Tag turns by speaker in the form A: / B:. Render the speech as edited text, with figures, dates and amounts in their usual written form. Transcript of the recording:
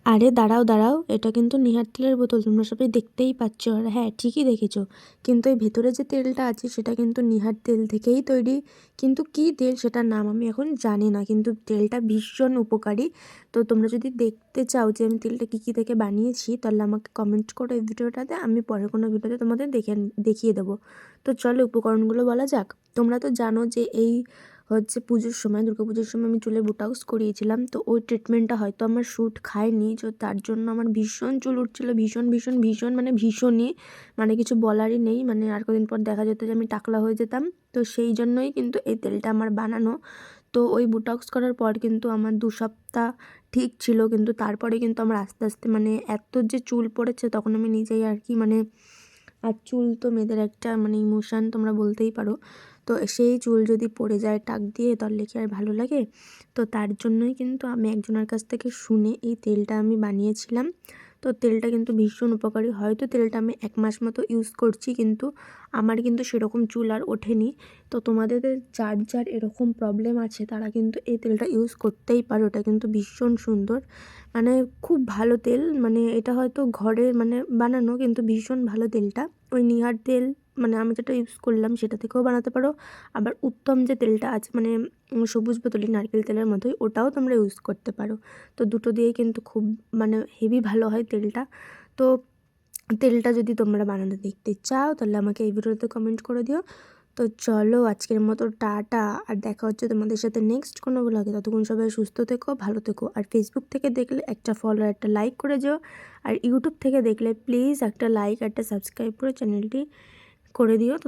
A: আরে দাঁড়াও দাঁড়াও, এটা কিন্তু নিহার তেলের বোতল, তোমরা সবাই দেখতেই পাচ্ছ। আর হ্যাঁ, ঠিকই দেখেছো, কিন্তু এই ভেতরে যে তেলটা আছে সেটা কিন্তু নিহার তেল থেকেই তৈরি। কিন্তু কী তেল সেটার নাম আমি এখন জানি না, কিন্তু তেলটা ভীষণ উপকারী। তো তোমরা যদি দেখতে চাও যে আমি তেলটা কী কী থেকে বানিয়েছি, তাহলে আমাকে কমেন্ট করো এই ভিডিওটাতে, আমি পরে কোনো ভিডিওতে তোমাদের দেখিয়ে দেবো। তো চলো উপকরণগুলো বলা যাক। তোমরা তো জানো যে এই পুজোর সময়, দুর্গাপুজোর সময় আমি চুলে বোটক্স করিয়েছিলাম, তো ওই ট্রিটমেন্টটা হয়তো আমার শ্যুট খায়নি, তো তার জন্য আমার ভীষণ চুল উঠছিলো, ভীষণ ভীষণ ভীষণ মানে ভীষণই, মানে কিছু বলারই নেই। মানে আর কদিন পর দেখা যেত যে আমি টাকলা হয়ে যেতাম। তো সেই জন্যই কিন্তু এই তেলটা আমার বানানো। তো ওই বোটক্স করার পর কিন্তু আমার 2 সপ্তাহ ঠিক ছিল, কিন্তু তারপরে কিন্তু আমার আস্তে আস্তে মানে এত যে চুল পড়েছে, তখন আমি নিজেই আর কি মানে, আর চুল তো মেয়েদের একটা মানে ইমোশান তোমরা বলতেই পারো। তো সেই চুল যদি পড়ে যায় টাক দিয়ে, তাহলে কি আর ভালো লাগে? তো তার জন্যই কিন্তু আমি একজনের কাছ থেকে শুনে এই তেলটা আমি বানিয়েছিলাম। তো তেলটা কিন্তু ভীষণ উপকারী। হয়তো তেলটা আমি 1 মাস মতো ইউজ করছি, কিন্তু আমার কিন্তু সেরকম চুল আর ওঠেনি। তো তোমাদের যার যার এরকম প্রবলেম আছে, তারা কিন্তু এই তেলটা ইউজ করতেই পারো। এটা কিন্তু ভীষণ সুন্দর, মানে খুব ভালো তেল। মানে এটা হয়তো ঘরে মানে বানানো, কিন্তু ভীষণ ভালো তেলটা। ওই নিহার তেল মানে আমি যেটা ইউজ করলাম সেটা থেকেও বানাতে পারো। আবার উত্তম যে তেলটা আছে মানে সবুজ বোতলি নারকেল তেলের মতোই, ওটাও তোমরা ইউজ করতে পারো। তো দুটো দিয়েই কিন্তু খুব মানে হেভি ভালো হয় তেলটা। তো তেলটা যদি তোমরা বানানো দেখতে চাও, তাহলে আমাকে এই ভিডিওতে কমেন্ট করে দিও। তো চলো আজকের মতো টাটা, আর দেখা হচ্ছে তোমাদের সাথে নেক্সট কোনো ব্লগে। ততক্ষণ সবাই সুস্থ থেকো, ভালো থেকো। আর ফেসবুক থেকে দেখলে একটা ফলো আর একটা লাইক করে যেও, আর ইউটিউব থেকে দেখলে প্লিজ একটা লাইক একটা সাবস্ক্রাইব করে চ্যানেলটি করে দিও। তো